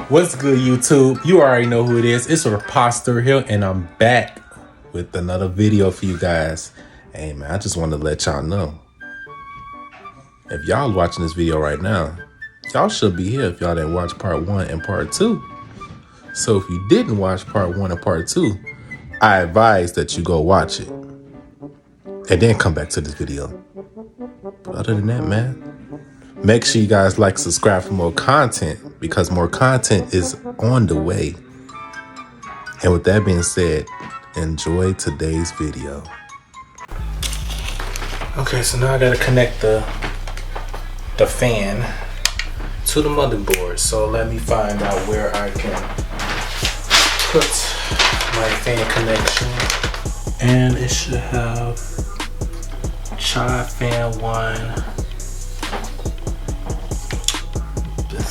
What's good, YouTube? You already know who it is. It's Rapostor here, and I'm back with another video for you guys. Hey man, I just wanted to let y'all know, if y'all watching this video right now, y'all should be here if y'all didn't watch part 1 and part 2. So if you didn't watch part 1 and part 2, I advise that you go watch it and then come back to this video. But other than that, man, make sure you guys like, subscribe for more content, because more content is on the way. And with that being said, enjoy today's video. Okay, so now I gotta connect the fan to the motherboard. So let me find out where I can put my fan connection. And it should have Chai Fan 1.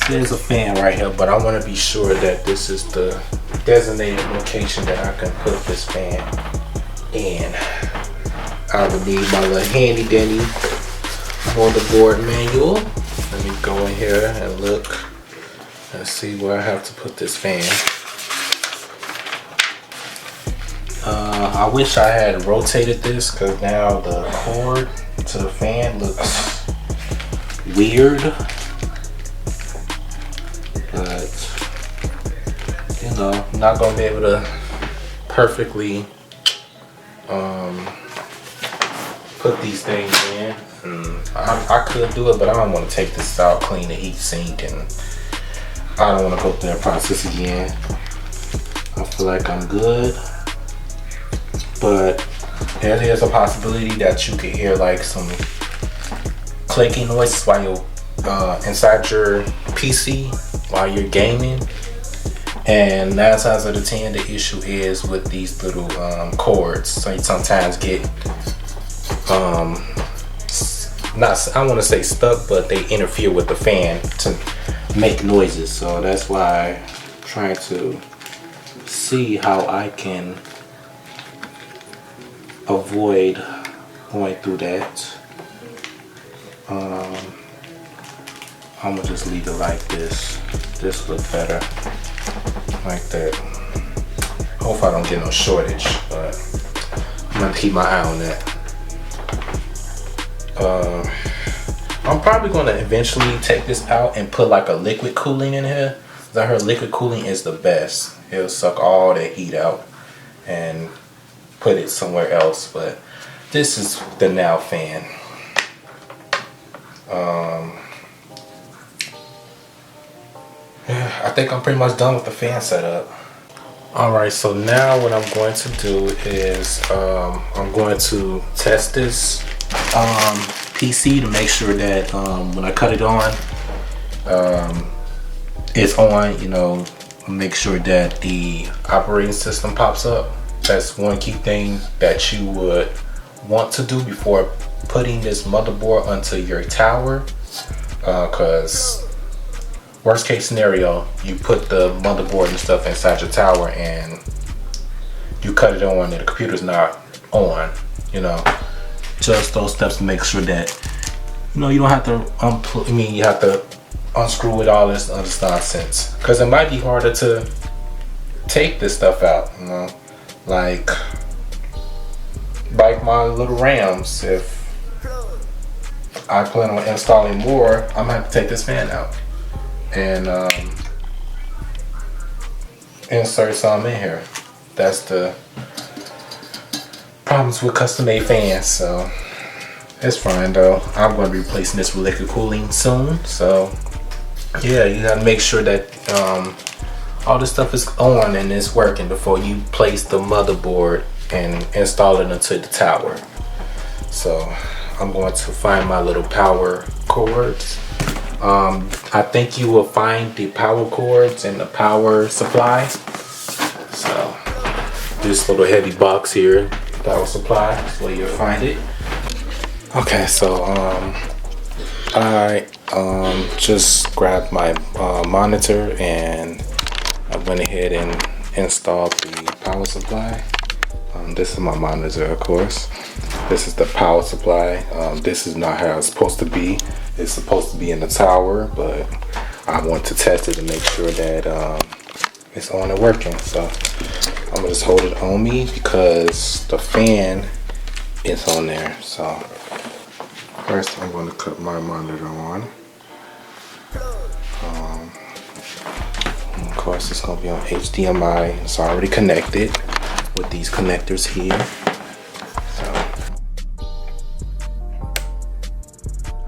There's a fan right here, but I want to be sure that this is the designated location that I can put this fan in. I will need my little handy dandy motherboard manual. Let me go in here and look and see where I have to put this fan. I wish I had rotated this, because now the cord to the fan looks weird. But, you know, I'm not going to be able to perfectly put these things in. I could do it, but I don't want to take this out, clean the heat sink, and I don't want to go through that process again. I feel like I'm good. But there is a possibility that you could hear like some clicking noises while you're inside your PC while you're gaming. And 9 times out of 10, the issue is with these little cords. So you sometimes get not, I want to say stuck, but they interfere with the fan to make noises. So that's why I'm trying to see how I can avoid going through that. I'm gonna just leave it like this. This look better like that. Hope I don't get no shortage, but I'm gonna keep my eye on that. I'm probably gonna eventually take this out and put like a liquid cooling in here. I heard liquid cooling is the best. It'll suck all that heat out and put it somewhere else. But this is the Now fan. I think I'm pretty much done with the fan setup. Alright, so now what I'm going to do is I'm going to test this PC to make sure that when I cut it on, it's on, you know, make sure that the operating system pops up. That's one key thing that you would want to do before putting this motherboard onto your tower, because worst case scenario, you put the motherboard and stuff inside your tower and you cut it on and the computer's not on. You know, just those steps to make sure that, you know, you don't have to you have to unscrew it, all this other nonsense, because it might be harder to take this stuff out, you know, like my little RAMs. If I plan on installing more, I'm gonna have to take this fan out and insert some in here. That's the problems with custom made fans. So it's fine though. I'm going to be replacing this with liquid cooling soon. So yeah, you gotta make sure that all this stuff is on and it's working before you place the motherboard and install it into the tower. So I'm going to find my little power cords. I think you will find the power cords in the power supply. So this little heavy box here, power supply, that's where you'll find it. Okay, so I just grabbed my monitor and I went ahead and installed the power supply. This is my monitor, of course. This is the power supply. This is not how it's supposed to be. It's supposed to be in the tower, but I want to test it to make sure that it's on and working. So I'm gonna just hold it on me because the fan is on there. So first I'm going to cut my monitor on. Of course it's going to be on HDMI. It's already connected with these connectors here. So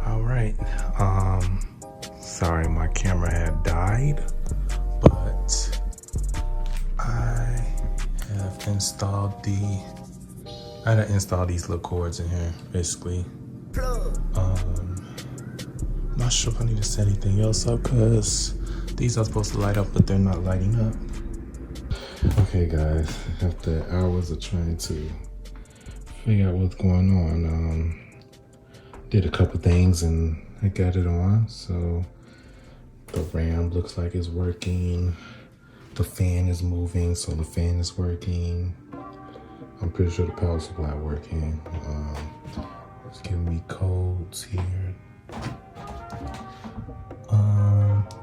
alright. Sorry my camera had died, but I have installed I had to install these little cords in here, basically. Not sure if I need to set anything else up because these are supposed to light up, but they're not lighting up. Okay, guys, after hours of trying to figure out what's going on, did a couple things and I got it on. So the RAM looks like it's working. The fan is moving, so the fan is working. I'm pretty sure the power supply working. It's giving me codes here.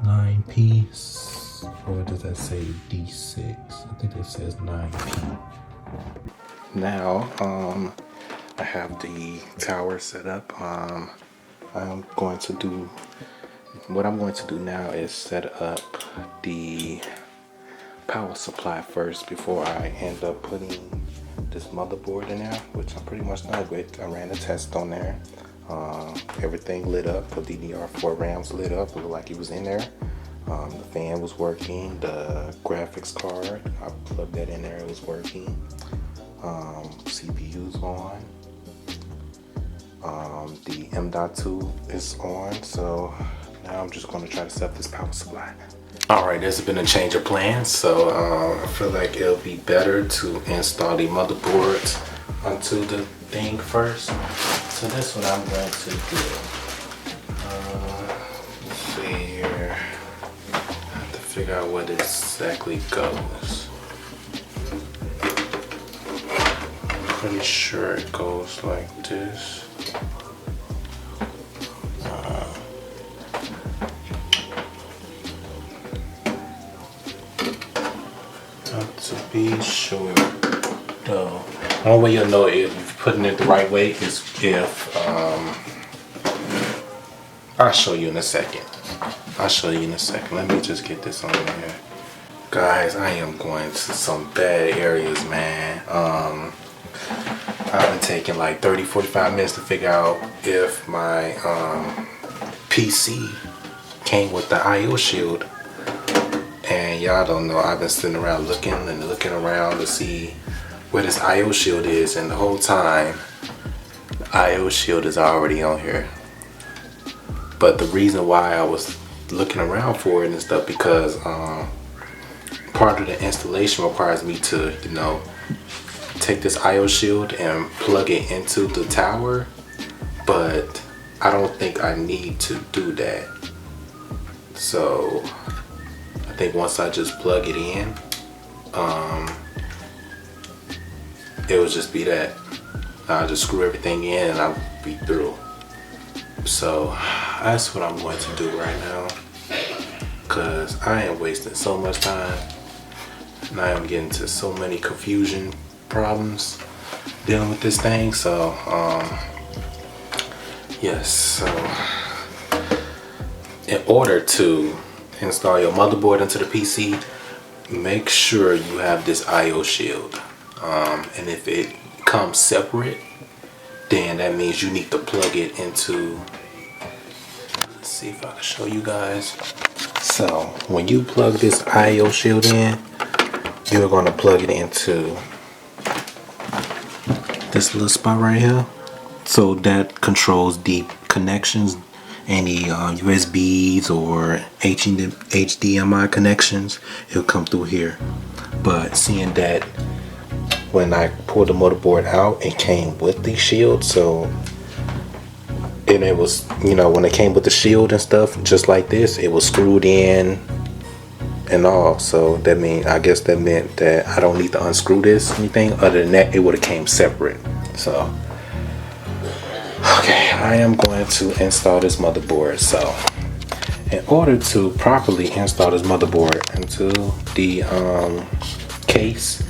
9P, or does that say D6? I think it says 9P. Now, I have the tower set up. what I'm going to do now is set up the power supply first before I end up putting this motherboard in there, which I'm pretty much done with. I ran a test on there. Everything lit up. The DDR4 RAMs lit up. It looked like it was in there. The fan was working. The graphics card, I plugged that in there. It was working. CPU's on. The M.2 is on. So now I'm just going to try to set up this power supply. Alright, there's been a change of plans, so I feel like it'll be better to install the motherboards onto the thing first. So that's what I'm going to do. Let's see here. I have to figure out what exactly goes. I'm pretty sure it goes like this. To be sure, though, the only way you'll know if you're putting it the right way is if I'll show you in a second. Let me just get this on here, guys. I am going to some bad areas, man. I've been taking like 30-45 minutes to figure out if my PC came with the IO shield. And y'all don't know, I've been sitting around looking around to see where this IO shield is, and the whole time the IO shield is already on here. But the reason why I was looking around for it and stuff, because part of the installation requires me to, you know, take this IO shield and plug it into the tower, but I don't think I need to do that. So I think once I just plug it in, it will just be that. I'll just screw everything in and I'll be through. So that's what I'm going to do right now, because I am wasting so much time and I am getting to so many confusion problems dealing with this thing. So yes, so in order to install your motherboard into the PC, make sure you have this IO shield, and if it comes separate, then that means you need to plug it into, let's see if I can show you guys. So when you plug this IO shield in, you're going to plug it into this little spot right here. So that controls the connections, any USBs or HDMI connections. It'll come through here. But seeing that when I pulled the motherboard out, it came with the shield, so and it was, you know, when it came with the shield and stuff, just like this, it was screwed in and all. So that I guess that meant that I don't need to unscrew this or anything. Other than that, it would have came separate. So okay, I am going to install this motherboard. So In order to properly install this motherboard into the case,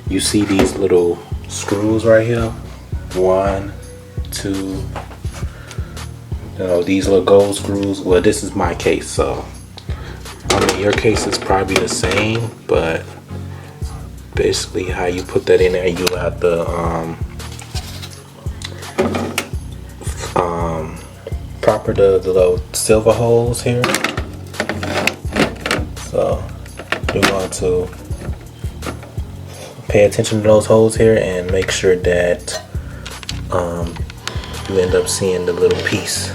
you see these little screws right here. 1, 2, these little gold screws. Well, this is my case, so I mean your case is probably the same, but basically how you put that in there, you have to proper the little silver holes here. So you're going to pay attention to those holes here and make sure that you end up seeing the little piece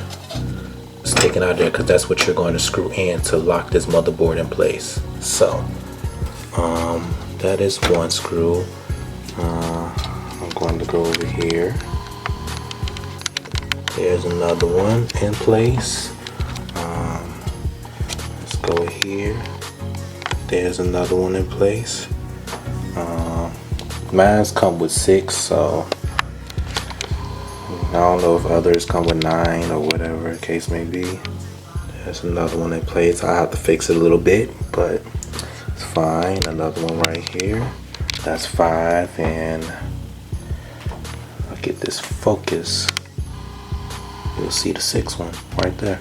sticking out there, because that's what you're going to screw in to lock this motherboard in place. So that is one screw. I'm going to go over here. There's another one in place. Let's go here. There's another one in place. Mine's come with 6, so I don't know if others come with 9 or whatever the case may be. There's another one in place. I have to fix it a little bit, but it's fine. Another one right here. That's 5, and I'll get this focus. You'll see the 6th one right there.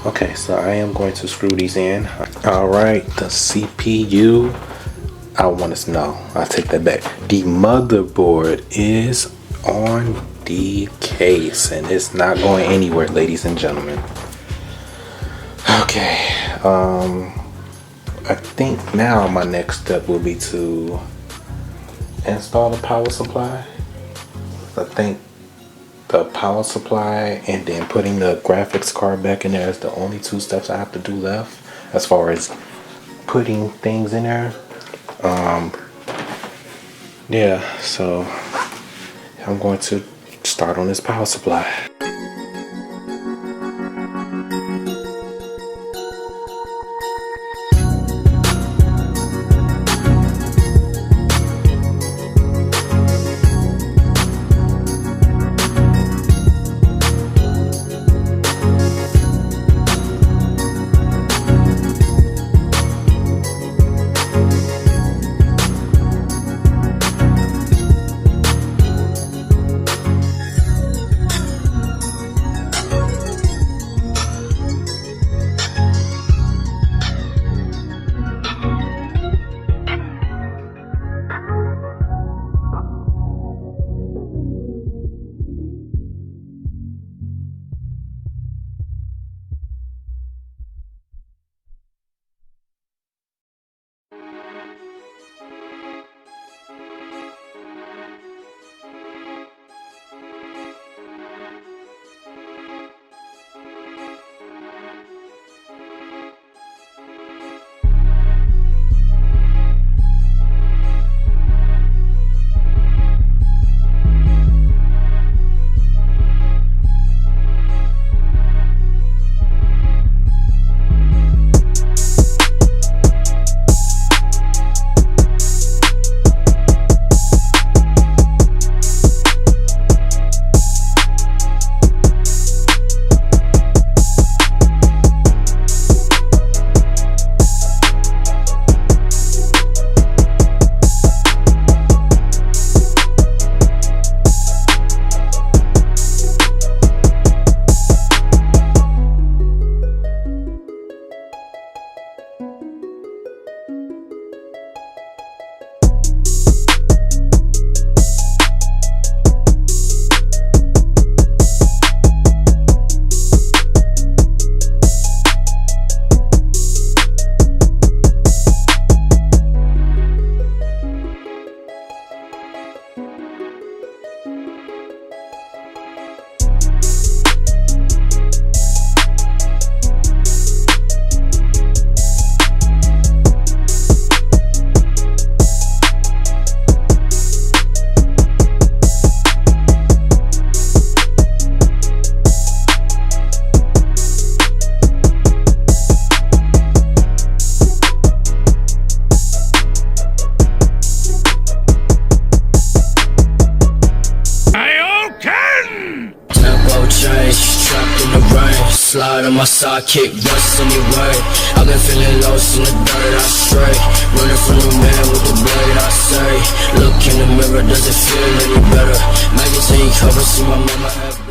Okay, so I am going to screw these in. All right, the CPU. I want to know. I'll take that back. The motherboard is on the case, and it's not going anywhere, ladies and gentlemen. Okay. I think now my next step will be to install the power supply. I think the power supply and then putting the graphics card back in there is the only 2 steps I have to do left as far as putting things in there. Yeah, so I'm going to start on this power supply. side of my sidekick, what's in your way? I've been feeling lost in the dirt, I stray. Running from the man with the blade, I say. Look in the mirror, does it feel any better? Magazine cover, see my mama have